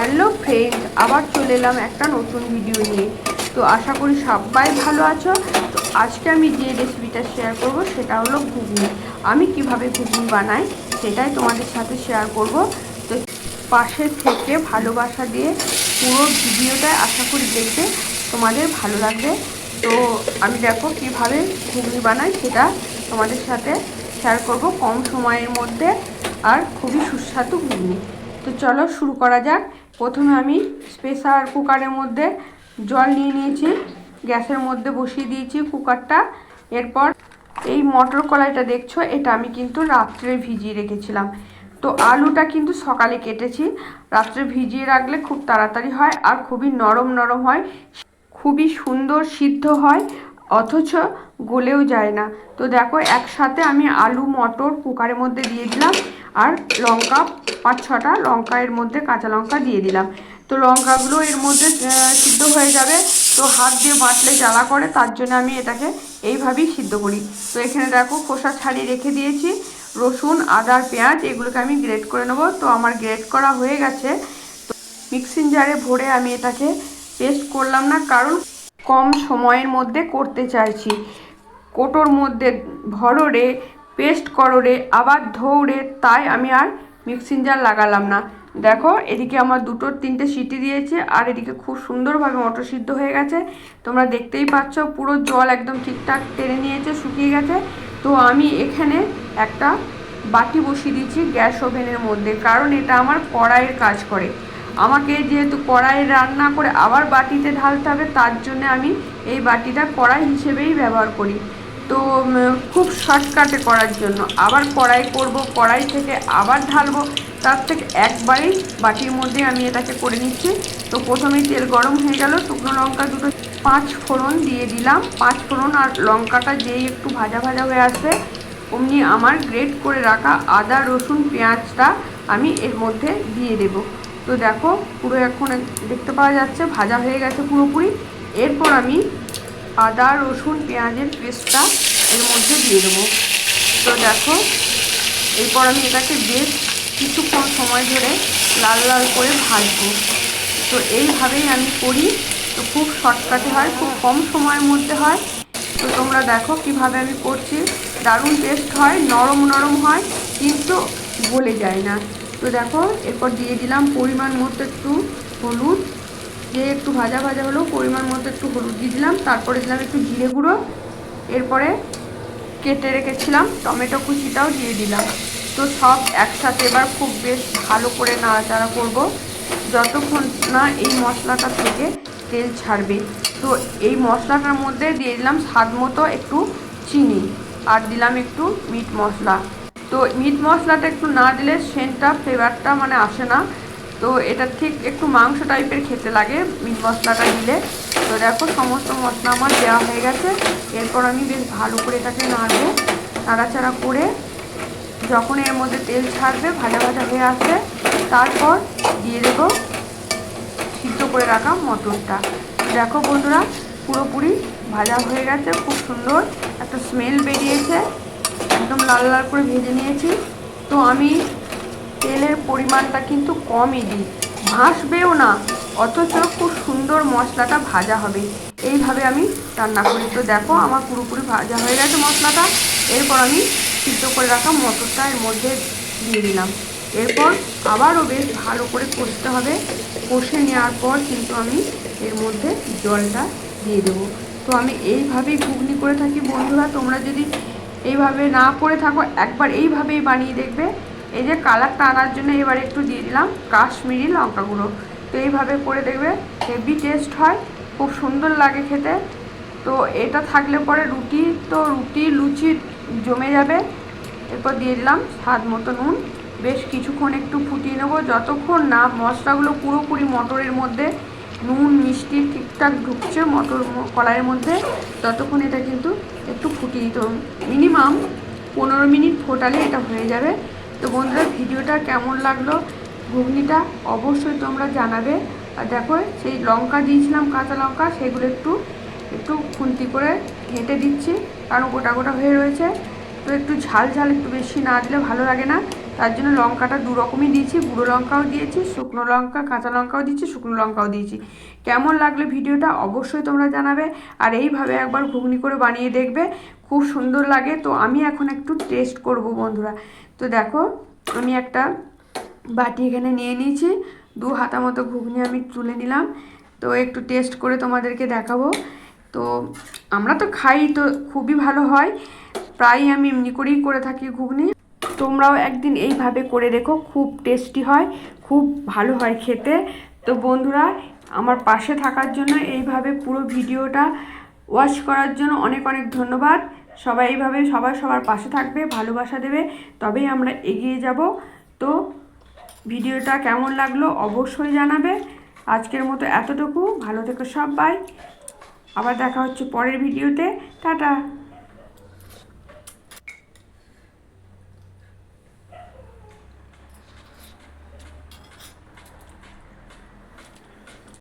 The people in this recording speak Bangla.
হ্যালো ফ্রেন্ড, আবার চলে এলাম একটা নতুন ভিডিও নিয়ে। তো আশা করি সবাই ভালো আছো। তো আজকে আমি যে রেসিপিটা শেয়ার করব সেটা হলো ঘুগনি। আমি কিভাবে ঘুগনি বানাই সেটাই তোমাদের সাথে শেয়ার করব। তো পাশে থেকে ভালোবাসা দিয়ে পুরো ভিডিওটা আশা করি দেখবে, তোমাদের ভালো লাগবে। তো আমি দেখো কিভাবে ঘুগনি বানাই সেটা তোমাদের সাথে শেয়ার করব কম সময়ের মধ্যে, আর খুবই সুস্বাদু ঘুগনি। তো চলো শুরু করা যাক। প্রথমে আমি প্রেসার কুকারের মধ্যে জল নিয়ে নিয়েছি, গ্যাসের মধ্যে বসিয়ে দিয়েছি কুকারটা। এরপর এই মটর কলাইটা দেখছো, এটা আমি কিন্তু রাত্রে ভিজিয়ে রেখেছিলাম। তো আলুটা কিন্তু সকালে কেটেছি। রাত্রে ভিজিয়ে রাখলে খুব তাড়াতাড়ি হয় আর খুবই নরম নরম হয়, খুবই সুন্দর সিদ্ধ হয়, অথচ গলেও যায় না। তো দেখো একসাথে আমি আলু মটর কুকারের মধ্যে দিয়ে দিলাম, আর লঙ্কা 5-6টা লঙ্কা এর মধ্যে কাঁচা লঙ্কা দিয়ে দিলাম। তো লঙ্কাগুলো এর মধ্যে সিদ্ধ হয়ে যাবে। তো হাত দিয়ে বাটলে জ্বালা করে, তার জন্য আমি এটাকে এইভাবেই সিদ্ধ করি। তো এখানে দেখো খোসা ছাড়িয়ে রেখে দিয়েছি। রসুন আদা পেঁয়াজ এগুলোকে আমি গ্রেট করে নেবো। তো আমার গ্রেট করা হয়ে গেছে। তো মিক্সিং জারে ভরে আমি এটাকে পেস্ট করলাম না, কারণ কম সময়ের মধ্যে করতে চাইছি। কোটোর মধ্যে ভরো রে, পেস্ট করো রে, আবার ধৌড়ে, তাই আমি আর মিক্সিং জার লাগালাম না। দেখো এদিকে আমার 2-3টে সিটি দিয়েছে, আর এদিকে খুব সুন্দরভাবে মটর সিদ্ধ হয়ে গেছে। তোমরা দেখতেই পাচ্ছ পুরো জল একদম ঠিকঠাক টেনে নিয়েছে, শুকিয়ে গেছে। তো আমি এখানে একটা বাটি বসিয়ে দিচ্ছি গ্যাস ওভেনের মধ্যে, কারণ এটা আমার কড়াইয়ের কাজ করে। আমাকে যেহেতু কড়াইয়ে রান্না করে আবার বাটিতে ঢালতে হবে, তার জন্য আমি এই বাটিটা কড়াই হিসেবেই ব্যবহার করি। তো খুব শর্টকাটে করার জন্য আবার কড়াই করব, কড়াই থেকে আবার ঢালবো, তার থেকে একবারেই বাটির মধ্যে আমি এটাকে করে নিচ্ছি। তো প্রথমেই তেল গরম হয়ে গেল, শুকনো লঙ্কা দুটো 5 ফোড়ন দিয়ে দিলাম। 5 ফোড়ন আর লঙ্কাটা যেই একটু ভাজা ভাজা হয়ে আসবে, অমনি আমার গ্রেট করে রাখা আদা রসুন পেঁয়াজটা আমি এর মধ্যে দিয়ে দেব। তো দেখো পুরো এখন দেখতে পাওয়া যাচ্ছে ভাজা হয়ে গেছে পুরোপুরি। এরপর আমি আদা রসুন পেঁয়াজের পেস্টটা এর মধ্যে দিয়ে দেবো। তো দেখো এরপর আমি এটাকে বেশ কিছুক্ষণ সময় ধরে লাল লাল করে ভাজবো। তো এইভাবেই আমি করি। তো খুব শর্টকাটে হয়, খুব কম সময়ের মধ্যে হয়। তো তোমরা দেখো কিভাবে আমি করছি, দারুণ টেস্ট হয়, নরম নরম হয়, কিন্তু গলে যায় না। তো দেখো এরপর দিয়ে দিলাম পরিমাণ মতো একটু হলুদ, যে একটু ভাজা ভাজা হলো পরিমাণ মতো একটু হলুদ দিয়ে দিলাম। তারপরে দিলাম একটু জিরে গুঁড়ো। এরপরে কেটে রেখেছিলাম টমেটো কুচিটাও দিয়ে দিলাম। তো সব একসাথে এবার খুব বেশ ভালো করে নাড়াচাড়া করব, যতক্ষণ না এই মশলাটা থেকে তেল ছাড়বে। তো এই মশলাটার মধ্যে দিয়ে দিলাম স্বাদ মতো একটু চিনি, আর দিলাম একটু মিট মশলা। তো মিট মশলাটা একটু না দিলে সেন্টটা ফ্লেভারটা মানে আসে না। তো এটা ঠিক একটু মাংস টাইপের খেতে লাগে মিট মশলাটা দিলে। তো দেখো সমস্ত মশলা আমার দেওয়া হয়ে গেছে। এরপর আমি বেশ ভালো করে এটাকে নাড়বো, নাড়াচাড়া করে যখন এর মধ্যে তেল ছাড়বে ভাজা ভাজা হয়ে আসবে, তারপর দিয়ে দেবো সিদ্ধ করে রাখা মটরটা। দেখো বন্ধুরা পুরোপুরি ভাজা হয়ে গেছে, খুব সুন্দর একটা স্মেল বেরিয়েছে, একদম লাল লাল করে ভেজে নিয়েছি। তো আমি তেলের পরিমাণটা কিন্তু কমই দিই, ভাসবেও না, অথচ খুব সুন্দর মশলাটা ভাজা হবে। এইভাবে আমি রান্না করি। তো দেখো আমার পুরোপুরি ভাজা হয়ে গেছে মশলাটা। এরপর আমি সিদ্ধ করে রাখা মটরটা এর মধ্যে দিয়ে দিলাম। এরপর আবারও বেশ ভালো করে কষতে হবে। কষে নেওয়ার পর কিন্তু আমি এর মধ্যে জলটা দিয়ে দেবো। তো আমি এইভাবেই ঘুগনি করে থাকি বন্ধুরা। তোমরা যদি এইভাবে না করে থাকো, একবার এইভাবেই বানিয়ে দেখবে। এই যে কালারটা আনার জন্য এবার একটু দিয়ে দিলাম কাশ্মীরি লঙ্কা গুঁড়ো। তো এইভাবে করে দেখবে হেভি টেস্ট হয়, খুব সুন্দর লাগে খেতে। তো এটা থাকলে পরে রুটি লুচি জমে যাবে। এরপর দিয়ে দিলাম স্বাদ মতো নুন। বেশ কিছুক্ষণ একটু ফুটিয়ে নেবো, যতক্ষণ না মশলাগুলো পুরোপুরি মটরের মধ্যে নুন মিষ্টি ঠিকঠাক ঢুকছে মটর কলাইয়ের মধ্যে, ততক্ষণ এটা কিন্তু একটু ফুটিয়ে দিতে হবে। মিনিমাম 15 মিনিট ফোটালে এটা হয়ে যাবে। তো বন্ধুরা ভিডিওটা কেমন লাগলো, ঘুগনিটা অবশ্যই তোমরা জানাবে। আর দেখো সেই লঙ্কা দিয়েছিলাম কাঁচা লঙ্কা, সেগুলো একটু একটু খুন্তি করে ঘেঁটে দিচ্ছি, কারণ গোটা গোটা হয়ে রয়েছে। তো একটু ঝাল ঝাল একটু বেশি না দিলে ভালো লাগে না, তার জন্য লঙ্কাটা দু রকমই দিয়েছি, গুঁড়ো লঙ্কাও দিয়েছি, শুকনো লঙ্কা কাঁচা লঙ্কাও দিয়েছি, শুকনো লঙ্কাও দিয়েছি। কেমন লাগলো ভিডিওটা অবশ্যই তোমরা জানাবে, আর এইভাবে একবার ঘুগনি করে বানিয়ে দেখবে, খুব সুন্দর লাগে। তো আমি এখন একটু টেস্ট করব বন্ধুরা। তো দেখো আমি একটা বাটি এখানে নিয়ে নিয়েছি, 2 হাতা মতো ঘুগনি আমি তুলে নিলাম। তো একটু টেস্ট করে তোমাদেরকে দেখাবো। তো আমরা তো খাই, তো খুবই ভালো হয়, প্রায় আমি এমনি করেই করে থাকি ঘুগনি। তোমরাও একদিন এইভাবে করে দেখো, খুব টেস্টি হয়, খুব ভালো হয় খেতে। তো বন্ধুরা আমার পাশে থাকার জন্য, এইভাবে পুরো ভিডিওটা ওয়াচ করার জন্য অনেক অনেক ধন্যবাদ। সবাই এইভাবে সবাই সবার পাশে থাকবে, ভালোবাসা দেবে, তবেই আমরা এগিয়ে যাব। তো ভিডিওটা কেমন লাগলো অবশ্যই জানাবে। আজকের মতো এতটুকু, ভালো থেকো সবাই, আবার দেখা হচ্ছে পরের ভিডিওতে, টাটা।